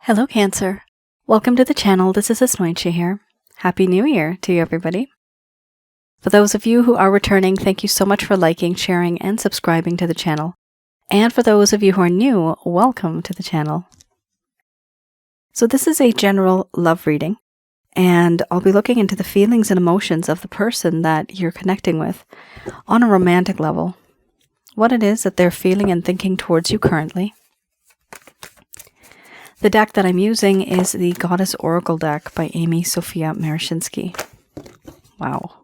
Hello, Cancer. Welcome to the channel. This is Asnointia here. Happy New Year to you, everybody. For those of you who are returning, thank you so much for liking, sharing, and subscribing to the channel. And for those of you who are new, welcome to the channel. So this is a general love reading, and I'll be looking into the feelings and emotions of the person that you're connecting with on a romantic level. What it is that they're feeling and thinking towards you currently. The deck that I'm using is the Goddess Oracle deck by Amy Sophia Marashinsky. Wow.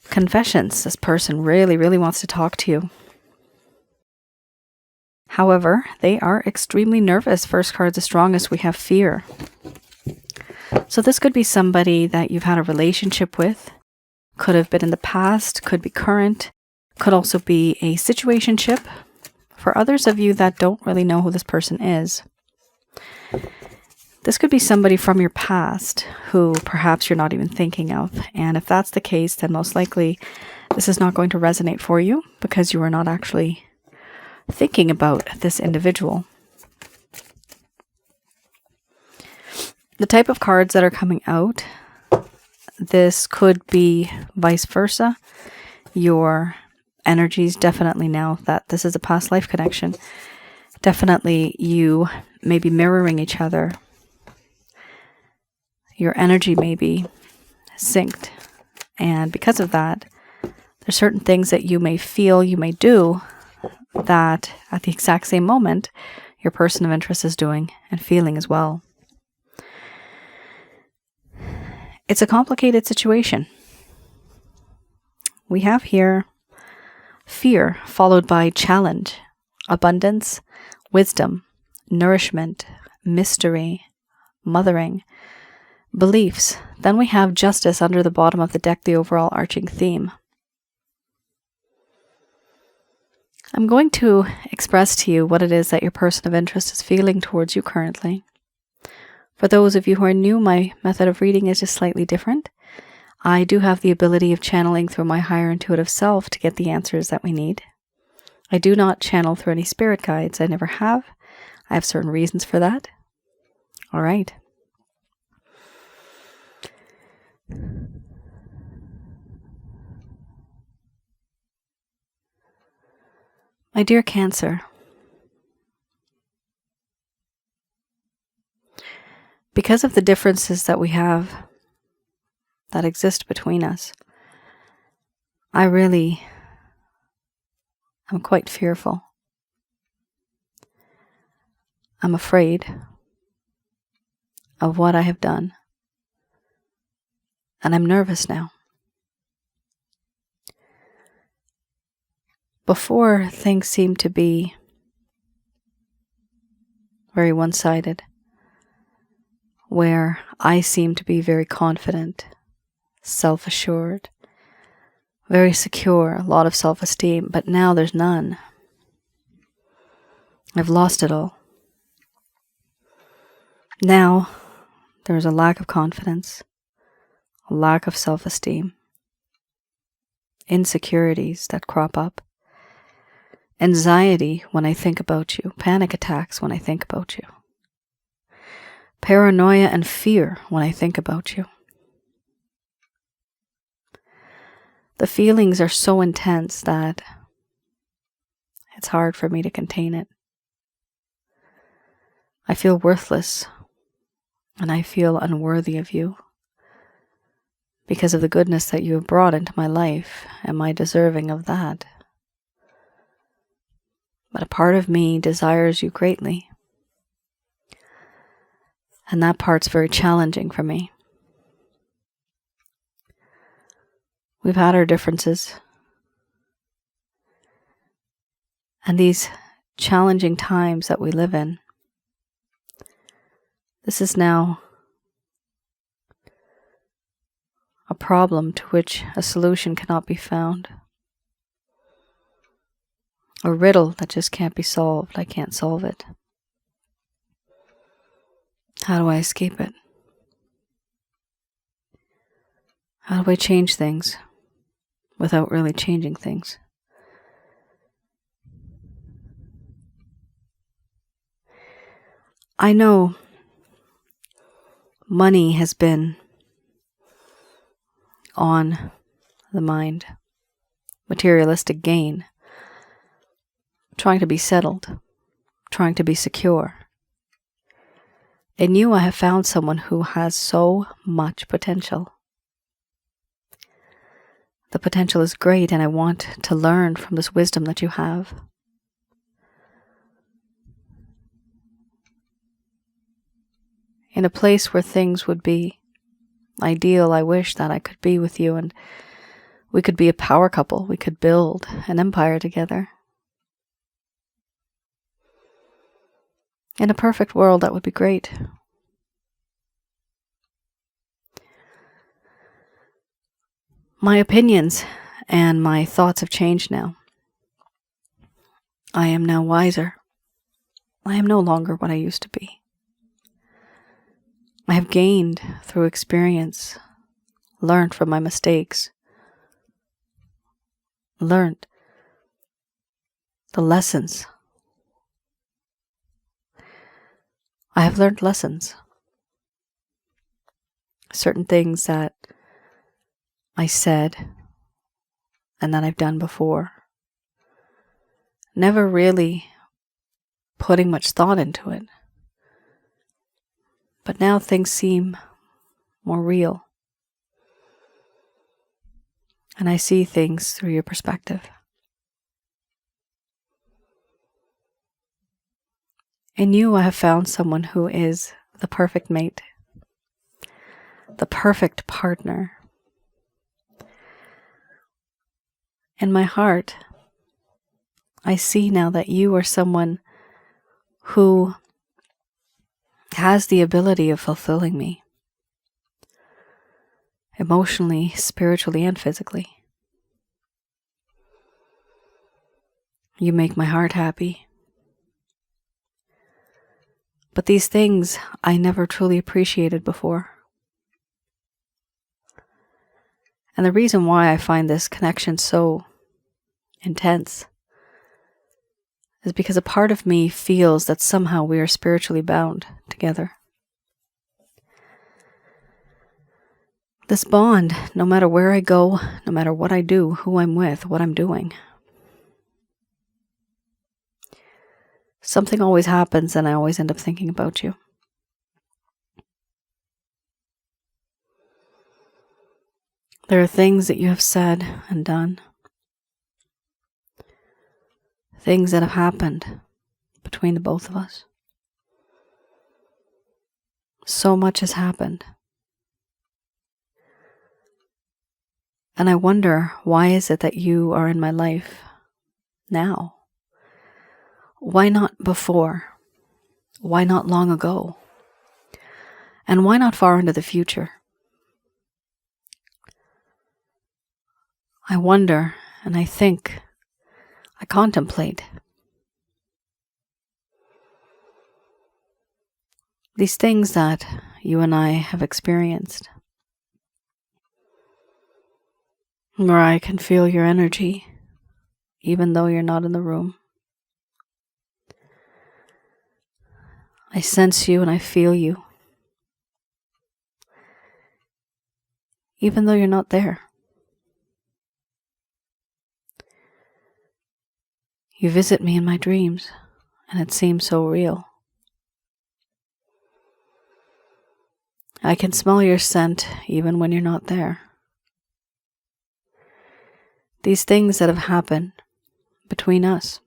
Confessions. This person really wants to talk to you. However, they are extremely nervous. First card's the strongest. We have fear. So this could be somebody that you've had a relationship with. Could have been in the past. Could be current. Could also be a situationship. For others of you that don't really know who this person is, this could be somebody from your past who perhaps you're not even thinking of. And if that's the case, then most likely this is not going to resonate for you because you are not actually thinking about this individual. The type of cards that are coming out, this could be vice versa. Your energies definitely now that this is a past life connection. Definitely you may be mirroring each other. Your energy may be synced. And because of that, there's certain things that you may feel, you may do, that at the exact same moment, your person of interest is doing and feeling as well. It's a complicated situation. We have here fear followed by challenge, abundance, wisdom, nourishment, mystery, mothering, beliefs. Then we have justice under the bottom of the deck, the overall arching theme. I'm going to express to you what it is that your person of interest is feeling towards you currently. For those of you who are new, my method of reading is just slightly different. I do have the ability of channeling through my higher intuitive self to get the answers that we need. I do not channel through any spirit guides. I never have. I have certain reasons for that. All right. My dear Cancer, because of the differences that we have that exist between us, I'm quite fearful. I'm afraid of what I have done. And I'm nervous now. Before, things seemed to be very one-sided, where I seemed to be very confident, self-assured, very secure, a lot of self-esteem, but now there's none. I've lost it all. Now, there's a lack of confidence, a lack of self-esteem, insecurities that crop up, anxiety when I think about you, panic attacks when I think about you, paranoia and fear when I think about you. The feelings are so intense that it's hard for me to contain it. I feel worthless, and I feel unworthy of you because of the goodness that you have brought into my life. Am I deserving of that? But a part of me desires you greatly, and that part's very challenging for me. We've had our differences, and these challenging times that we live in, this is now a problem to which a solution cannot be found. A riddle that just can't be solved. I can't solve it. How do I escape it? How do I change things without really changing things? I know Money has been on the mind. Materialistic gain. Trying to be settled. Trying to be secure. In you, I have found someone who has so much potential. The potential is great, and I want to learn from this wisdom that you have. In a place where things would be ideal, I wish that I could be with you and we could be a power couple. We could build an empire together. In a perfect world, that would be great. My opinions and my thoughts have changed now. I am now wiser. I am no longer what I used to be. I have gained through experience, learned from my mistakes, learned the lessons. I have learned lessons. Certain things that I said and that I've done before. Never really putting much thought into it. But now things seem more real. And I see things through your perspective. In you, I have found someone who is the perfect mate, the perfect partner. In my heart, I see now that you are someone who has the ability of fulfilling me, emotionally, spiritually, and physically. You make my heart happy. But these things I never truly appreciated before. And the reason why I find this connection so intense is because a part of me feels that somehow we are spiritually bound together. This bond, no matter where I go, no matter what I do, who I'm with, what I'm doing, something always happens and I always end up thinking about you. There are things that you have said and done, things that have happened between the both of us. So much has happened. And I wonder, why is it that you are in my life now? Why not before? Why not long ago? And why not far into the future? I wonder, and I think, I contemplate. These things that you and I have experienced, where I can feel your energy, even though you're not in the room. I sense you and I feel you, even though you're not there. You visit me in my dreams, and it seems so real. I can smell your scent even when you're not there. These things that have happened between us.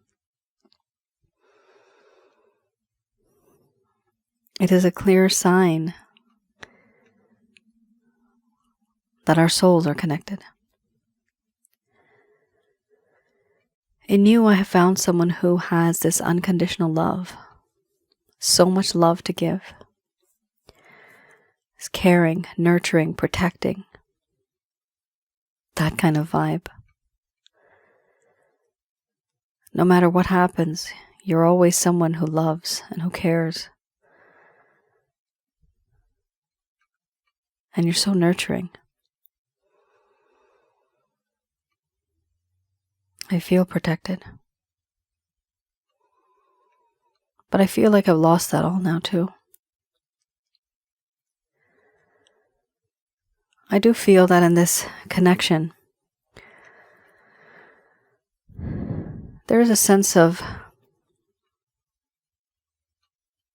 It is a clear sign that our souls are connected. In you, I have found someone who has this unconditional love, so much love to give. It's caring, nurturing, protecting, that kind of vibe. No matter what happens, you're always someone who loves and who cares. And you're so nurturing. I feel protected. But I feel like I've lost that all now too. I do feel that in this connection, there is a sense of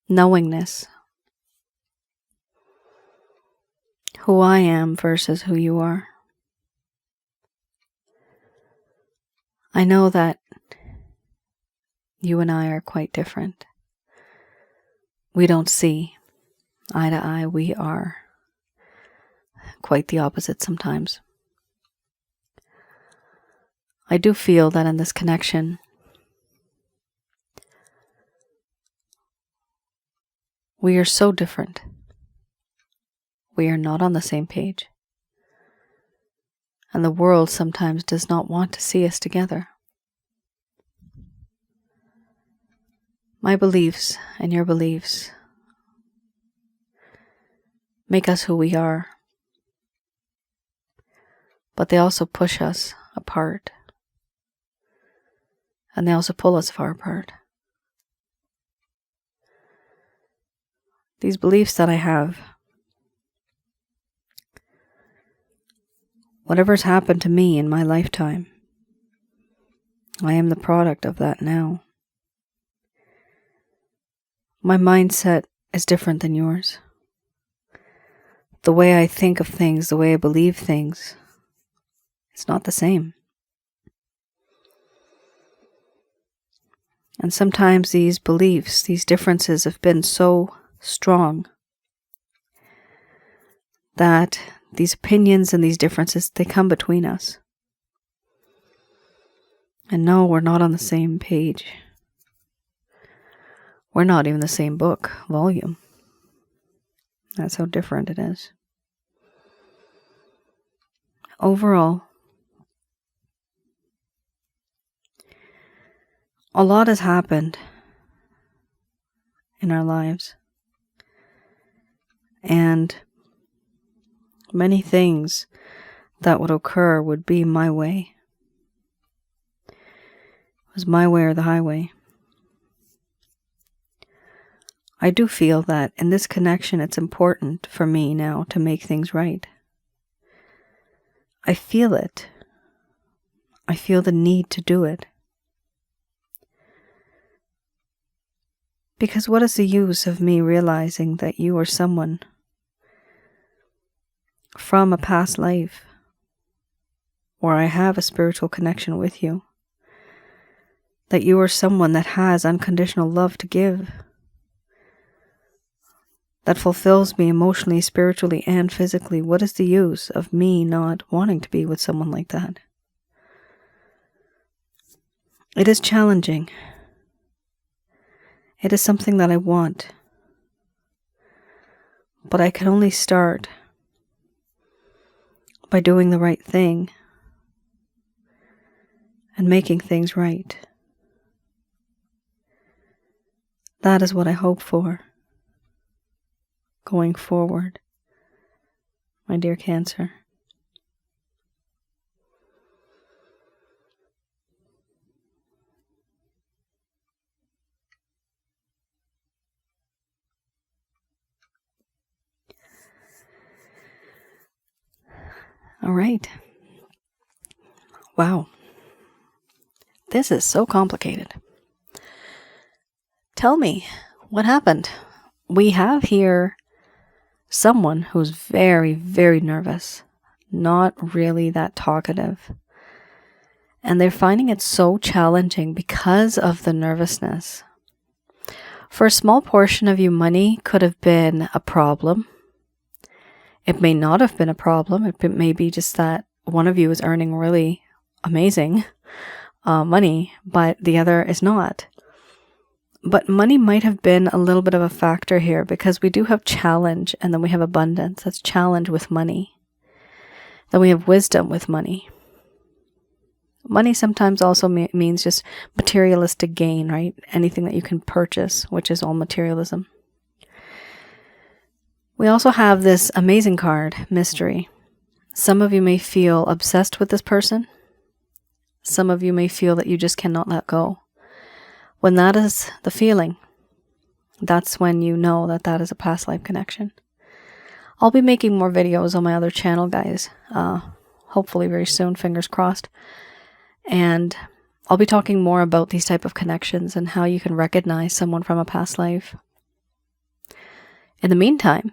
knowingness. Who I am versus who you are. I know that you and I are quite different. We don't see eye to eye. We are quite the opposite sometimes. I do feel that in this connection, we are so different. We are not on the same page. And the world sometimes does not want to see us together. My beliefs and your beliefs make us who we are, but they also push us apart, and they also pull us far apart. These beliefs that I have, whatever's happened to me in my lifetime, I am the product of that now. My mindset is different than yours. The way I think of things, the way I believe things, it's not the same. And sometimes these beliefs, these differences have been so strong that these opinions and these differences, they come between us. And no, we're not on the same page. We're not even the same book, volume. That's how different it is. Overall, a lot has happened in our lives. And many things that would occur would be my way. It was my way or the highway. I do feel that in this connection it's important for me now to make things right. I feel it. I feel the need to do it. Because what is the use of me realizing that you are someone from a past life where I have a spiritual connection with you, that you are someone that has unconditional love to give, that fulfills me emotionally, spiritually, and physically? What is the use of me not wanting to be with someone like that? It is challenging. It is something that I want. But I can only start by doing the right thing and making things right. That is what I hope for going forward, my dear Cancer. All right. Wow. This is so complicated. Tell me, what happened? We have here someone who's very, very nervous, not really that talkative. And they're finding it so challenging because of the nervousness. For a small portion of you, money could have been a problem. It may not have been a problem. It may be just that one of you is earning really amazing money, but the other is not. But money might have been a little bit of a factor here because we do have challenge and then we have abundance. That's challenge with money. Then we have wisdom with money. Money sometimes also means just materialistic gain, right? Anything that you can purchase, which is all materialism. We also have this amazing card, mystery. Some of you may feel obsessed with this person. Some of you may feel that you just cannot let go. When that is the feeling, that's when you know that that is a past life connection. I'll be making more videos on my other channel, guys. Hopefully very soon, fingers crossed. And I'll be talking more about these type of connections and how you can recognize someone from a past life. In the meantime,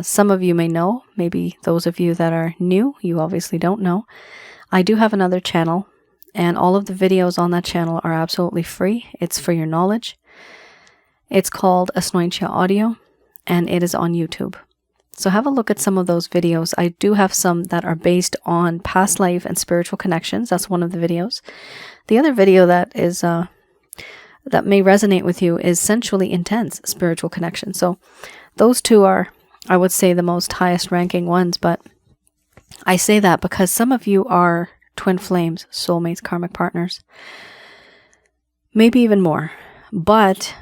some of you may know, maybe those of you that are new, you obviously don't know, I do have another channel, and all of the videos on that channel are absolutely free. It's for your knowledge. It's called Asnointia Audio, and it is on YouTube. So have a look at some of those videos. I do have some that are based on past life and spiritual connections. That's one of the videos. The other video that is that may resonate with you is sensually intense spiritual connection. So those two are, I would say, the most highest ranking ones. But I say that because some of you are twin flames, soulmates, karmic partners, maybe even more. But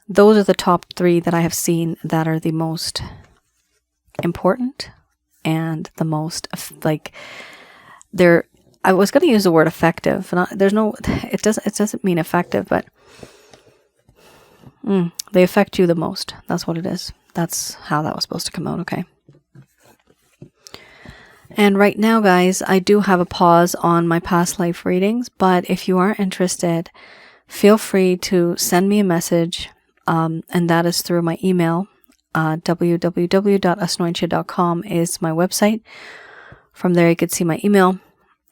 those are the top 3 that I have seen that are the most important and the most, like, they're, I was going to use the word effective. There's no, it doesn't mean effective, but they affect you the most. That's what it is. That's how that was supposed to come out. Okay. And right now, guys, I do have a pause on my past life readings, but if you are interested, feel free to send me a message, and that is through my email. www.asnointia.com is my website. From there, you could see my email,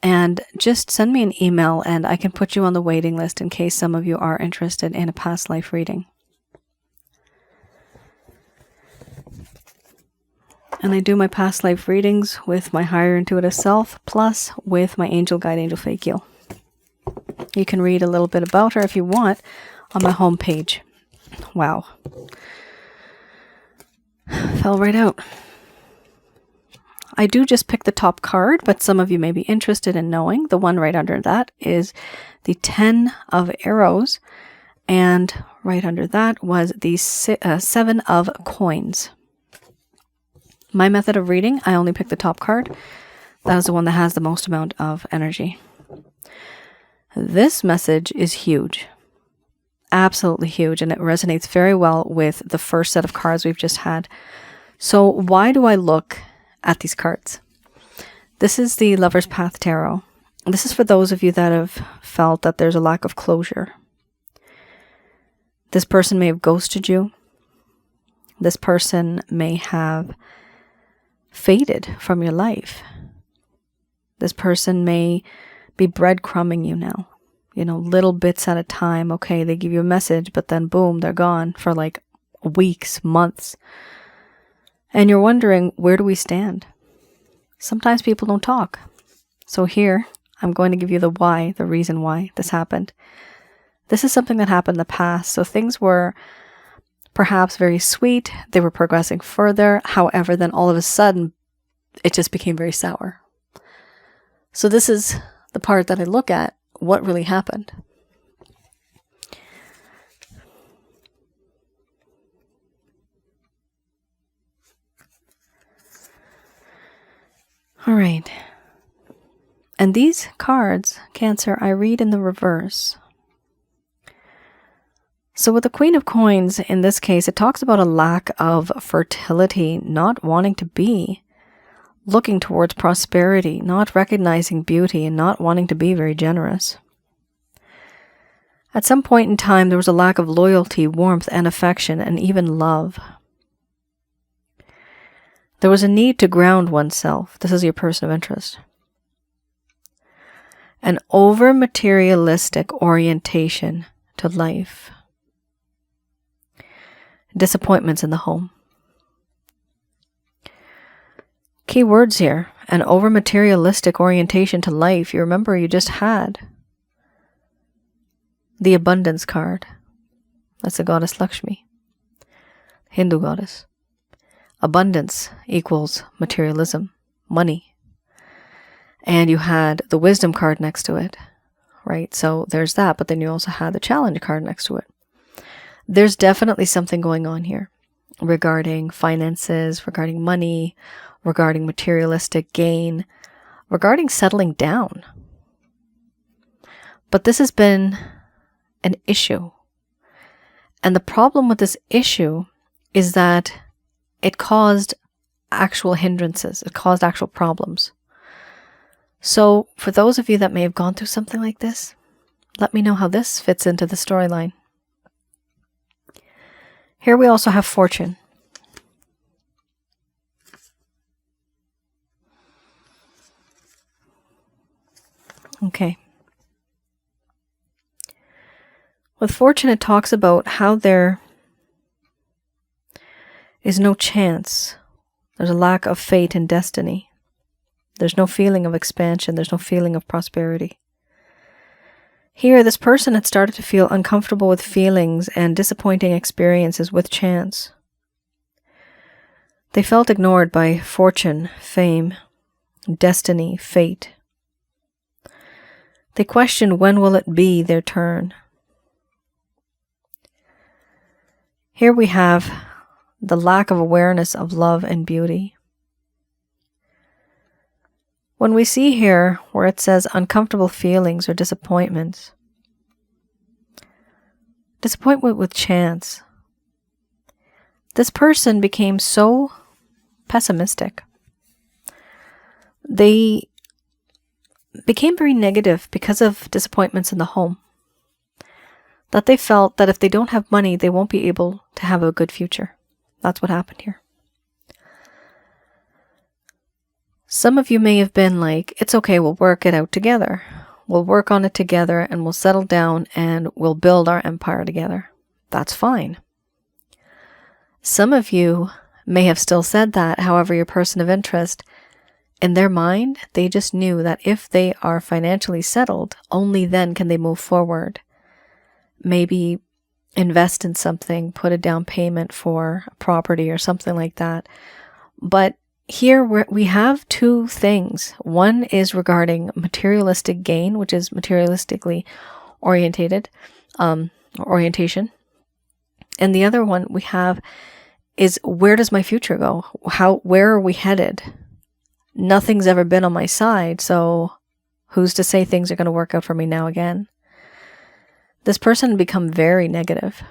and just send me an email and I can put you on the waiting list in case some of you are interested in a past life reading. And I do my past life readings with my higher intuitive self, plus with my angel guide, Angel Fakil. You can read a little bit about her if you want on my homepage. Wow. Fell right out. I do just pick the top card, but some of you may be interested in knowing. The one right under that is the 10 of arrows, and right under that was the 7 of coins. My method of reading, I only pick the top card. That is the one that has the most amount of energy. This message is huge. Absolutely huge, and it resonates very well with the first set of cards we've just had. So why do I look at these cards? This is the Lover's Path Tarot. This is for those of you that have felt that there's a lack of closure. This person may have ghosted you. This person may have faded from your life. This person may be breadcrumbing you now. You know, little bits at a time. Okay, they give you a message, but then boom, they're gone for like weeks, months. And you're wondering, where do we stand? Sometimes people don't talk. So here, I'm going to give you the why, the reason why this happened. This is something that happened in the past. So things were perhaps very sweet. They were progressing further. However, then all of a sudden, it just became very sour. So this is the part that I look at. What really happened? All right. And these cards, Cancer, I read in the reverse. So with the Queen of Coins, in this case, it talks about a lack of fertility, not wanting to be, looking towards prosperity, not recognizing beauty, and not wanting to be very generous. At some point in time, there was a lack of loyalty, warmth, and affection, and even love. There was a need to ground oneself. This is your person of interest. An over-materialistic orientation to life. Disappointments in the home. Key words here. An over-materialistic orientation to life. You remember you just had the abundance card. That's the goddess Lakshmi, Hindu goddess. Abundance equals materialism, money. And you had the wisdom card next to it, right? So there's that, but then you also had the challenge card next to it. There's definitely something going on here regarding finances, regarding money, regarding materialistic gain, regarding settling down. But this has been an issue. And the problem with this issue is that it caused actual hindrances. It caused actual problems. So for those of you that may have gone through something like this, let me know how this fits into the storyline. Here we also have fortune. Okay. With fortune, it talks about how there is no chance. There's a lack of fate and destiny. There's no feeling of expansion. There's no feeling of prosperity. Here, this person had started to feel uncomfortable with feelings and disappointing experiences with chance. They felt ignored by fortune, fame, destiny, fate. They questioned, when will it be their turn? Here we have the lack of awareness of love and beauty. When we see here where it says uncomfortable feelings or disappointments, disappointment with chance, this person became so pessimistic. They became very negative because of disappointments in the home, that they felt that if they don't have money, they won't be able to have a good future. That's what happened here. Some of you may have been like, it's okay, we'll work it out together. We'll work on it together and we'll settle down and we'll build our empire together. That's fine. Some of you may have still said that. However, your person of interest, in their mind, they just knew that if they are financially settled, only then can they move forward. Maybe invest in something, put a down payment for a property or something like that. But here we have two things. One is regarding materialistic gain, which is materialistically orientation. And the other one we have is, where does my future go? Where are we headed? Nothing's ever been on my side, so who's to say things are going to work out for me now again? This person had become very negative,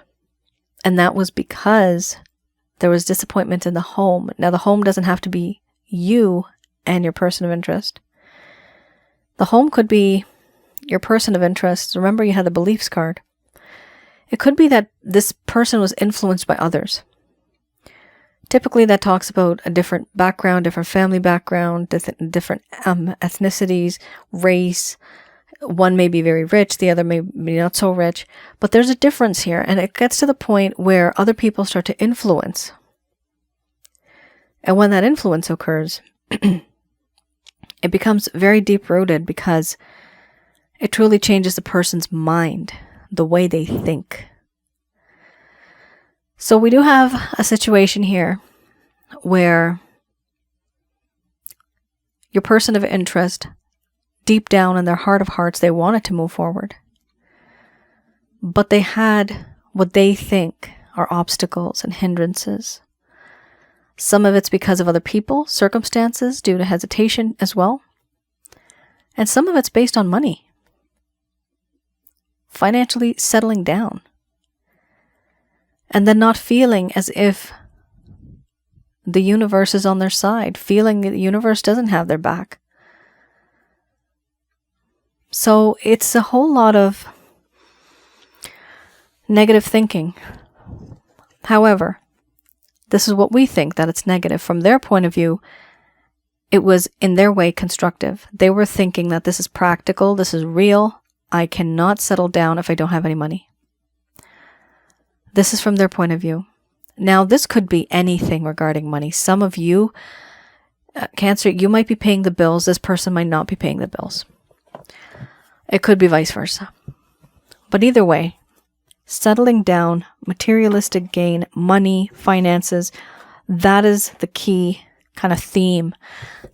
and that was because there was disappointment in the home. Now, the home doesn't have to be you and your person of interest. The home could be your person of interest. Remember, you had the beliefs card. It could be that this person was influenced by others. Typically, that talks about a different background, different family background, different ethnicities, race. One may be very rich, the other may be not so rich. But there's a difference here, and it gets to the point where other people start to influence. And when that influence occurs, it becomes very deep-rooted because it truly changes the person's mind, the way they think. So we do have a situation here where your person of interest, deep down in their heart of hearts, they wanted to move forward. But they had what they think are obstacles and hindrances. Some of it's because of other people, circumstances, due to hesitation as well. And some of it's based on money. Financially settling down. And then not feeling as if the universe is on their side, feeling that the universe doesn't have their back. So it's a whole lot of negative thinking. However, this is what we think, that it's negative. From their point of view, it was in their way constructive. They were thinking that this is practical, this is real. I cannot settle down if I don't have any money. This is from their point of view. Now, this could be anything regarding money. Some of you, Cancer, you might be paying the bills. This person might not be paying the bills. It could be vice versa. But either way, settling down, materialistic gain, money, finances, that is the key kind of theme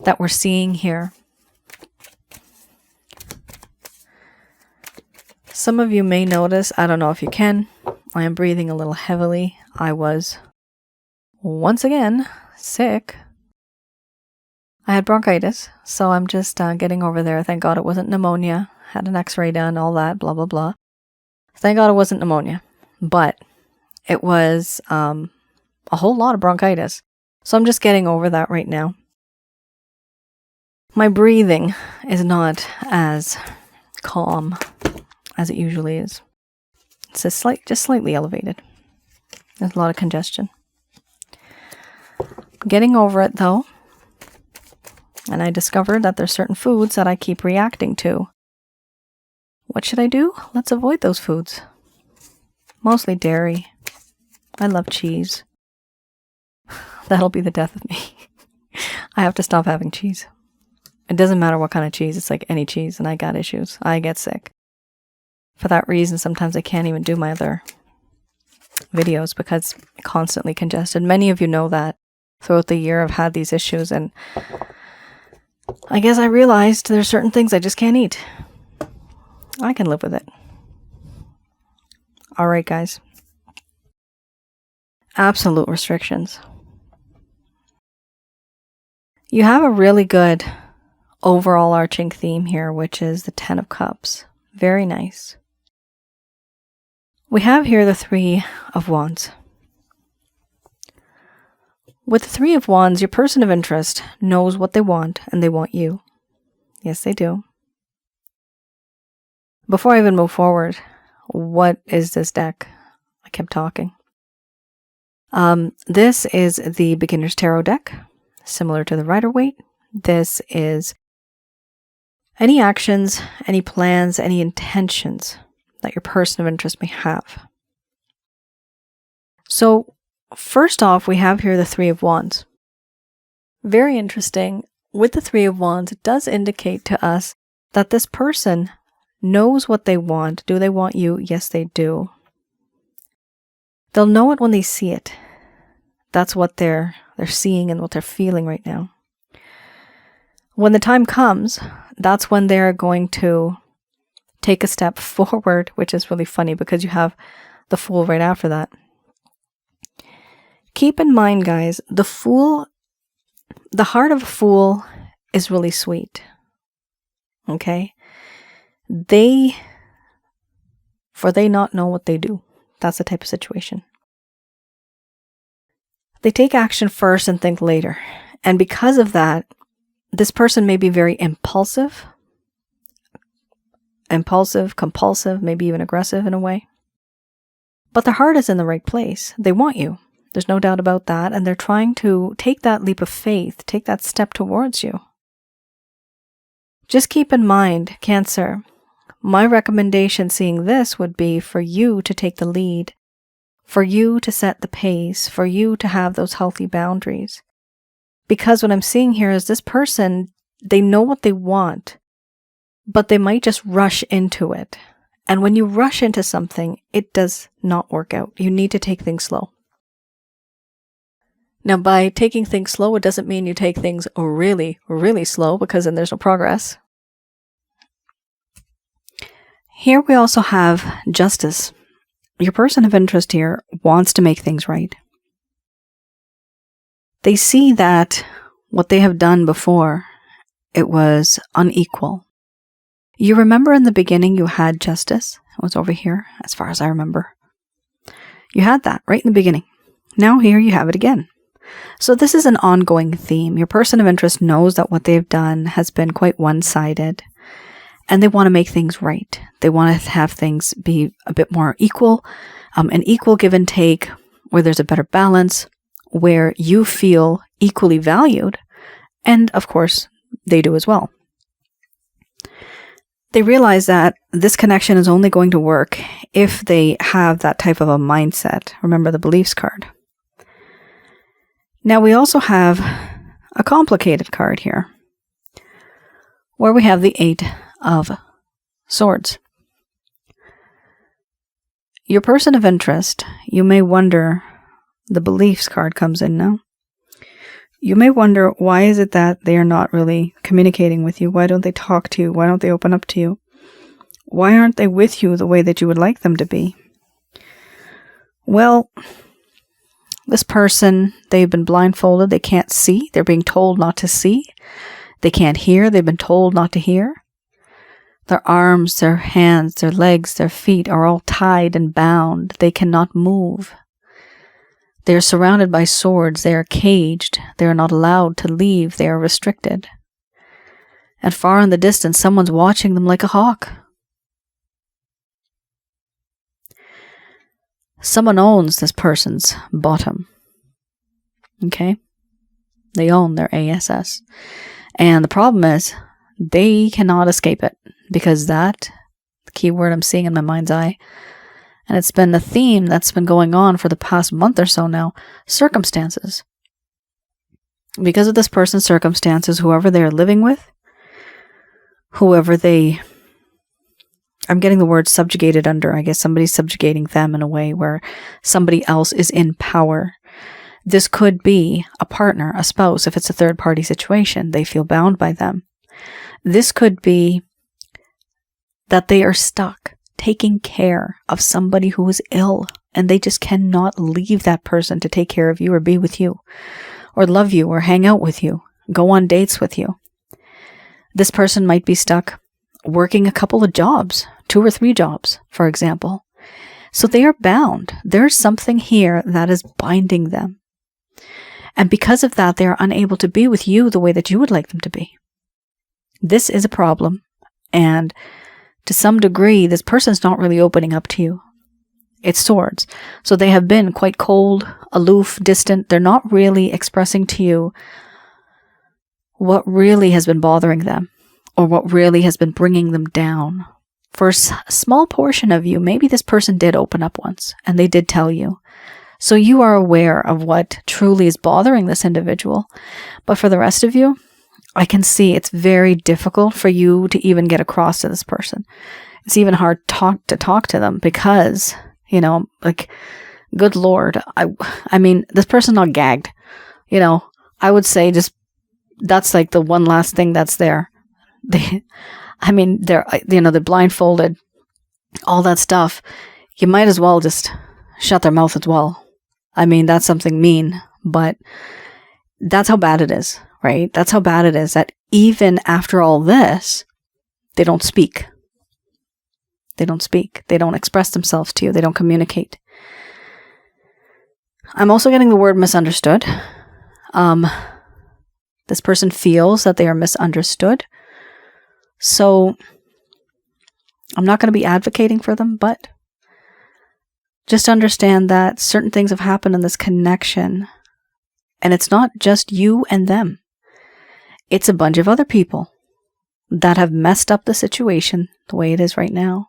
that we're seeing here. Some of you may notice, I don't know if you can, I am breathing a little heavily. I was, once again, sick. I had bronchitis, so I'm just getting over there. Thank God it wasn't pneumonia. Had an x-ray done, all that, blah, blah, blah. Thank God it wasn't pneumonia. But it was a whole lot of bronchitis. So I'm just getting over that right now. My breathing is not as calm as it usually is. It's just slightly elevated. There's a lot of congestion. I'm getting over it though. And I discovered that there's certain foods that I keep reacting to. What should I do? Let's avoid those foods. Mostly dairy. I love cheese. That'll be the death of me. I have to stop having cheese. It doesn't matter what kind of cheese. It's like any cheese, and I got issues. I get sick. For that reason, sometimes I can't even do my other videos because I'm constantly congested. Many of you know that throughout the year I've had these issues, and I guess I realized there's certain things I just can't eat. I can live with it. All right, guys. Absolute restrictions. You have a really good overall arching theme here, which is the 10 of Cups. Very nice. We have here the 3 of Wands. With the 3 of Wands, your person of interest knows what they want, and they want you. Yes, they do. Before I even move forward, what is this deck? I kept talking. This is the Beginner's Tarot deck, similar to the Rider-Waite. This is any actions, any plans, any intentions that your person of interest may have. So, first off, we have here the 3 of Wands. Very interesting. With the 3 of Wands, it does indicate to us that this person knows what they want. Do they want you? Yes, they do. They'll know it when they see it. That's what they're seeing and what they're feeling right now. When the time comes, that's when they're going to take a step forward, which is really funny because you have the Fool right after that. Keep in mind, guys, the heart of a fool is really sweet. Okay? They not know what they do. That's the type of situation. They take action first and think later. And because of that, this person may be very impulsive, compulsive, maybe even aggressive in a way. But their heart is in the right place. They want you. There's no doubt about that. And they're trying to take that leap of faith, take that step towards you. Just keep in mind, Cancer, my recommendation seeing this would be for you to take the lead, for you to set the pace, for you to have those healthy boundaries. Because what I'm seeing here is this person, they know what they want, but they might just rush into it. And when you rush into something, it does not work out. You need to take things slow. Now, by taking things slow, it doesn't mean you take things really, really slow, because then there's no progress. Here we also have Justice. Your person of interest here wants to make things right. They see that what they have done before, it was unequal. You remember in the beginning you had Justice? It was over here, as far as I remember. You had that right in the beginning. Now here you have it again. So this is an ongoing theme. Your person of interest knows that what they've done has been quite one-sided, and they want to make things right. They want to have things be a bit more equal, an equal give and take, where there's a better balance, where you feel equally valued, and of course, they do as well. They realize that this connection is only going to work if they have that type of a mindset. Remember the beliefs card. Now we also have a complicated card here, where we have the 8 of Swords. Your person of interest, you may wonder, the beliefs card comes in now. You may wonder, why is it that they are not really communicating with you? Why don't they talk to you? Why don't they open up to you? Why aren't they with you the way that you would like them to be? Well, this person, they've been blindfolded. They can't see. They're being told not to see. They can't hear. They've been told not to hear. Their arms, their hands, their legs, their feet are all tied and bound. They cannot move. They are surrounded by swords. They are caged. They are not allowed to leave. They are restricted. And far in the distance, someone's watching them like a hawk. Someone owns this person's bottom. Okay? They own their ASS. And the problem is, they cannot escape it. Because that, the key word I'm seeing in my mind's eye, and it's been the theme that's been going on for the past month or so now, circumstances. Because of this person's circumstances, whoever they're living with, whoever they, I'm getting the word subjugated under, I guess somebody's subjugating them in a way where somebody else is in power. This could be a partner, a spouse, if it's a third-party situation. They feel bound by them. This could be that they are stuck taking care of somebody who is ill, and they just cannot leave that person to take care of you or be with you, or love you, or hang out with you, go on dates with you. This person might be stuck working a couple of jobs, 2 or 3 jobs, for example. So they are bound. There's something here that is binding them. And because of that, they are unable to be with you the way that you would like them to be. This is a problem. And to some degree, this person's not really opening up to you. It's swords. So they have been quite cold, aloof, distant. They're not really expressing to you what really has been bothering them, or what really has been bringing them down. For a small portion of you, maybe this person did open up once, and they did tell you. So you are aware of what truly is bothering this individual. But for the rest of you, I can see it's very difficult for you to even get across to this person. It's even hard to talk to them because, you know, like, good Lord, I mean, this person's not gagged. You know, I would say just, that's like the one last thing that's there. They're blindfolded, all that stuff. You might as well just shut their mouth as well. I mean, that's something mean, but that's how bad it is. Right? That's how bad it is that even after all this, they don't speak. They don't speak. They don't express themselves to you. They don't communicate. I'm also getting the word misunderstood. This person feels that they are misunderstood. So I'm not going to be advocating for them, but just understand that certain things have happened in this connection. And it's not just you and them. It's a bunch of other people that have messed up the situation the way it is right now.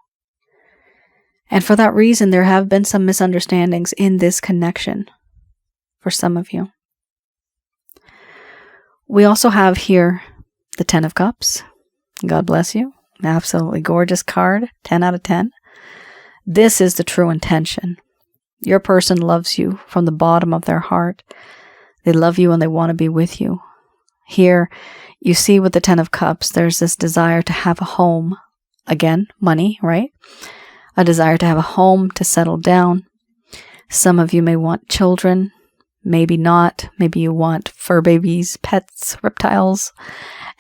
And for that reason, there have been some misunderstandings in this connection for some of you. We also have here the 10 of Cups. God bless you. Absolutely gorgeous card. 10 out of 10. This is the true intention. Your person loves you from the bottom of their heart. They love you and they want to be with you. Here, you see with the 10 of Cups, there's this desire to have a home. Again, money, right? A desire to have a home, to settle down. Some of you may want children, maybe not. Maybe you want fur babies, pets, reptiles,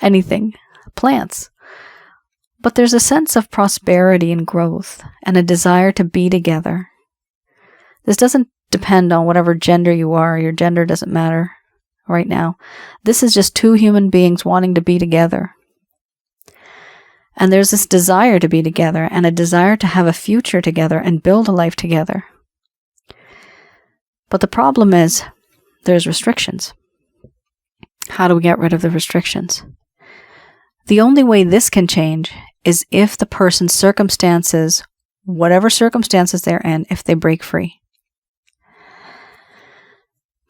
anything, plants. But there's a sense of prosperity and growth and a desire to be together. This doesn't depend on whatever gender you are. Your gender doesn't matter right now. This is just 2 human beings wanting to be together. And there's this desire to be together and a desire to have a future together and build a life together. But the problem is, there's restrictions. How do we get rid of the restrictions? The only way this can change is if the person's circumstances, whatever circumstances they're in, if they break free.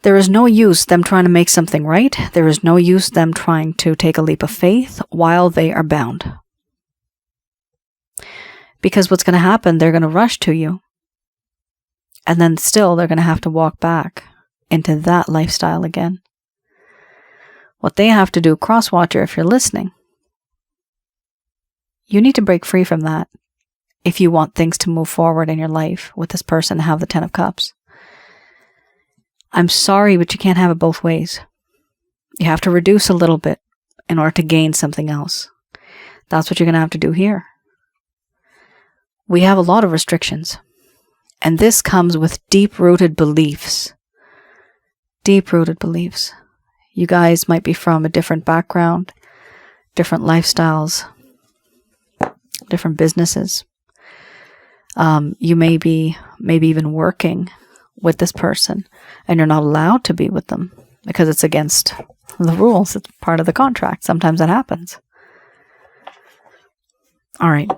There is no use them trying to make something right. There is no use them trying to take a leap of faith while they are bound. Because what's going to happen, they're going to rush to you. And then still they're going to have to walk back into that lifestyle again. What they have to do, cross-watcher, if you're listening, you need to break free from that if you want things to move forward in your life with this person and have the 10 of Cups. I'm sorry, but you can't have it both ways. You have to reduce a little bit in order to gain something else. That's what you're going to have to do here. We have a lot of restrictions. And this comes with deep-rooted beliefs deep-rooted beliefs. You guys might be from a different background, different lifestyles, different businesses. You may be maybe even working with this person, and you're not allowed to be with them because it's against the rules. It's part of the contract. Sometimes that happens. All right.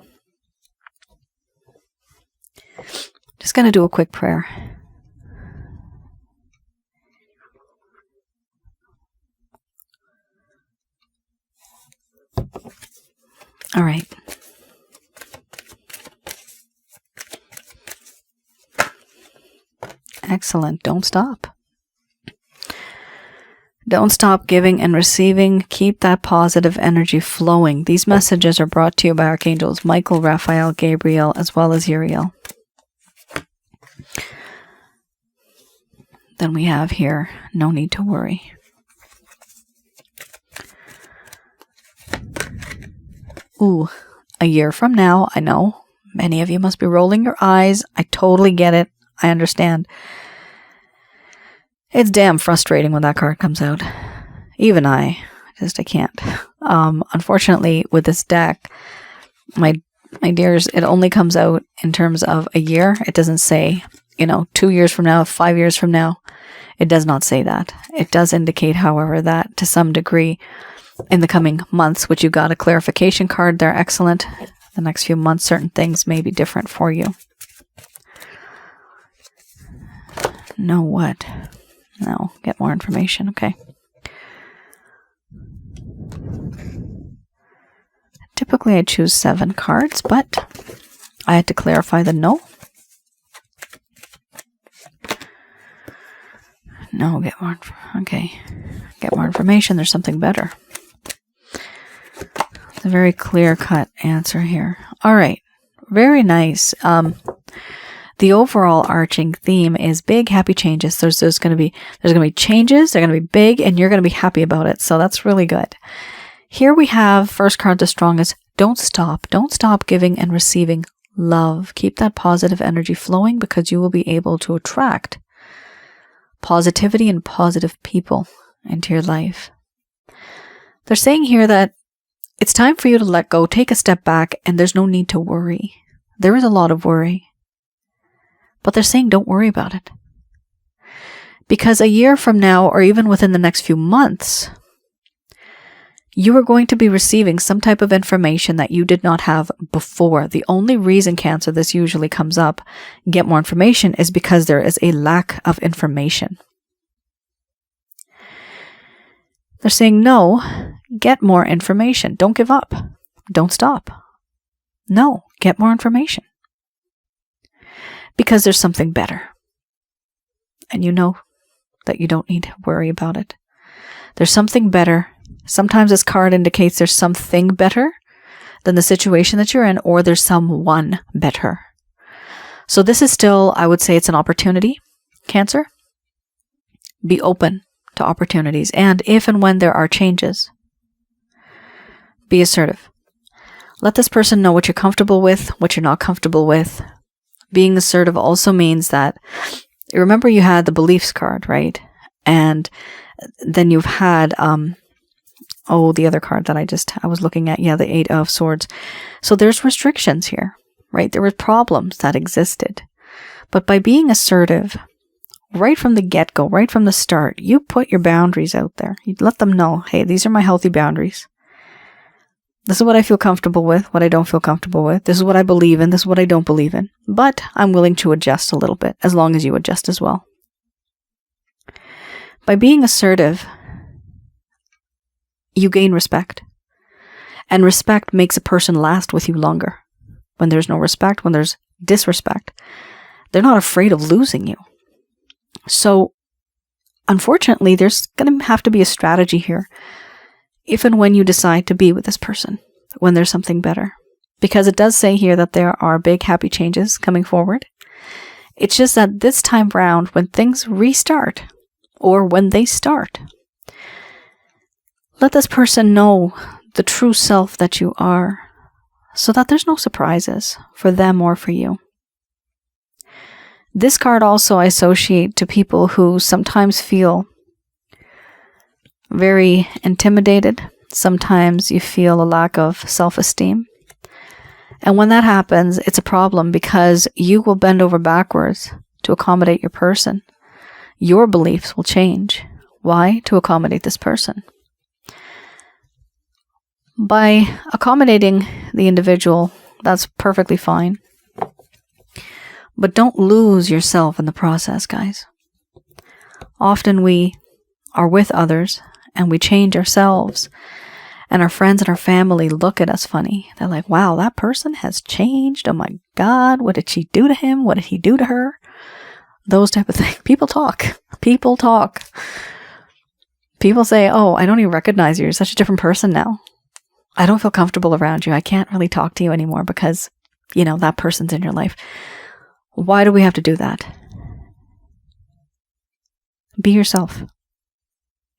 Just going to do a quick prayer. All right. Excellent. Don't stop. Don't stop giving and receiving. Keep that positive energy flowing. These messages are brought to you by Archangels Michael, Raphael, Gabriel, as well as Uriel. Then we have here, no need to worry. Ooh, a year from now, I know many of you must be rolling your eyes. I totally get it. I understand. It's damn frustrating when that card comes out. Even I can't. Unfortunately, with this deck, my dears, it only comes out in terms of a year. It doesn't say, 2 years from now, 5 years from now. It does not say that. It does indicate, however, that to some degree in the coming months, which you got a clarification card, they're excellent. The next few months, certain things may be different for you. Know what? No, get more information. Okay. Typically, I choose 7 cards, but I had to clarify the no. No, get more. Okay. Get more information. There's something better. It's a very clear-cut answer here. All right. Very nice. The overall arching theme is big, happy changes. There's going to be changes. They're going to be big, and you're going to be happy about it. So that's really good. Here we have first card, the strongest. Don't stop. Don't stop giving and receiving love. Keep that positive energy flowing because you will be able to attract positivity and positive people into your life. They're saying here that it's time for you to let go, take a step back, and there's no need to worry. There is a lot of worry. But they're saying don't worry about it. Because a year from now, or even within the next few months, you are going to be receiving some type of information that you did not have before. The only reason, Cancer, this usually comes up, get more information, is because there is a lack of information. They're saying, no, get more information. Don't give up. Don't stop. No, get more information. Because there's something better. And you know that you don't need to worry about it. There's something better. Sometimes this card indicates there's something better than the situation that you're in, or there's someone better. So this is still, I would say it's an opportunity, Cancer. Be open to opportunities. And if and when there are changes, be assertive. Let this person know what you're comfortable with, what you're not comfortable with. Being assertive also means that, remember you had the beliefs card, right? And then you've had, the other card that I was looking at, the 8 of Swords. So there's restrictions here, right? There were problems that existed. But by being assertive, right from the get-go, right from the start, you put your boundaries out there. You let them know, hey, these are my healthy boundaries. This is what I feel comfortable with, what I don't feel comfortable with. This is what I believe in, this is what I don't believe in. But I'm willing to adjust a little bit, as long as you adjust as well. By being assertive, you gain respect. And respect makes a person last with you longer. When there's no respect, when there's disrespect, they're not afraid of losing you. So, unfortunately, there's going to have to be a strategy here. If and when you decide to be with this person, when there's something better. Because it does say here that there are big happy changes coming forward. It's just that this time round, when things restart, or when they start, let this person know the true self that you are, so that there's no surprises for them or for you. This card also I associate to people who sometimes feel very intimidated. Sometimes you feel a lack of self-esteem. And when that happens, it's a problem because you will bend over backwards to accommodate your person. Your beliefs will change. Why? To accommodate this person. By accommodating the individual, that's perfectly fine. But don't lose yourself in the process, guys. Often we are with others and we change ourselves. And our friends and our family look at us funny. They're like, wow, that person has changed. Oh my God, what did she do to him? What did he do to her? Those type of things. People talk. People talk. People say, oh, I don't even recognize you. You're such a different person now. I don't feel comfortable around you. I can't really talk to you anymore because, that person's in your life. Why do we have to do that? Be yourself.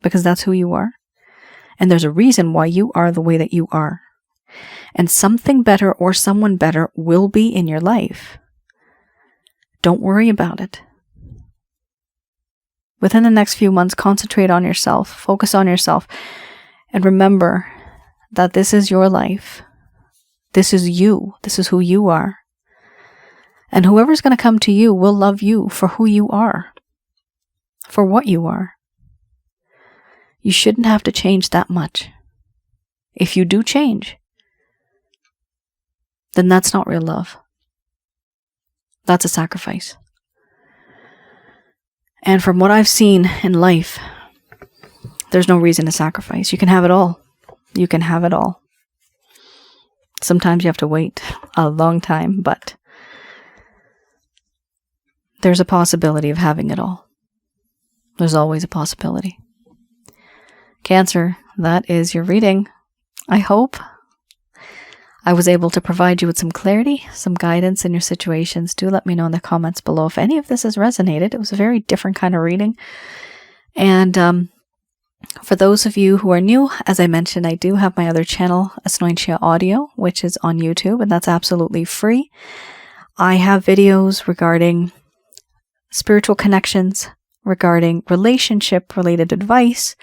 Because that's who you are. And there's a reason why you are the way that you are. And something better or someone better will be in your life. Don't worry about it. Within the next few months, concentrate on yourself. Focus on yourself. And remember that this is your life. This is you. This is who you are. And whoever's going to come to you will love you for who you are. For what you are. You shouldn't have to change that much. If you do change, then that's not real love. That's a sacrifice. And from what I've seen in life, there's no reason to sacrifice. You can have it all. You can have it all. Sometimes you have to wait a long time, but there's a possibility of having it all. There's always a possibility. Cancer, that is your reading. I hope I was able to provide you with some clarity, some guidance in your situations. Do let me know in the comments below if any of this has resonated. It was a very different kind of reading. And for those of you who are new, as I mentioned, I do have my other channel, Asnointia Audio, which is on YouTube, and that's absolutely free. I have videos regarding spiritual connections, regarding relationship-related advice.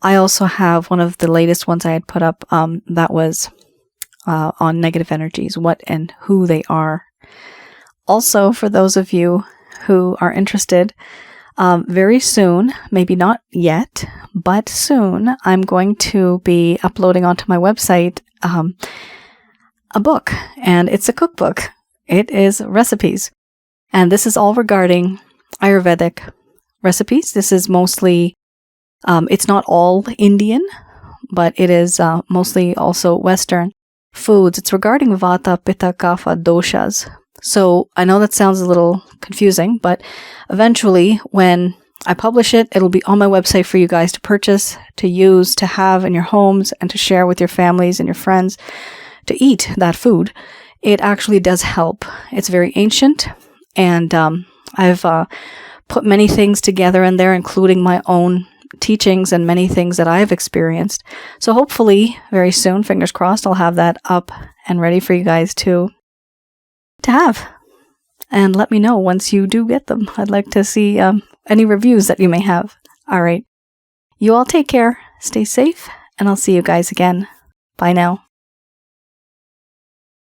I also have one of the latest ones I had put up that was on negative energies, what and who they are. Also, for those of you who are interested, very soon, maybe not yet, but soon, I'm going to be uploading onto my website a book, and it's a cookbook. It is recipes, and this is all regarding Ayurvedic recipes. This is mostly it's not all Indian, but it is mostly also Western foods. It's regarding Vata, Pitta, Kapha, doshas. So I know that sounds a little confusing, but eventually when I publish it, it'll be on my website for you guys to purchase, to use, to have in your homes, and to share with your families and your friends to eat that food. It actually does help. It's very ancient, and I've put many things together in there, including my own teachings and many things that I've experienced. So hopefully very soon, fingers crossed, I'll have that up and ready for you guys to have. And let me know once you do get them. I'd like to see any reviews that you may have. All right. You all take care, stay safe, and I'll see you guys again. Bye now.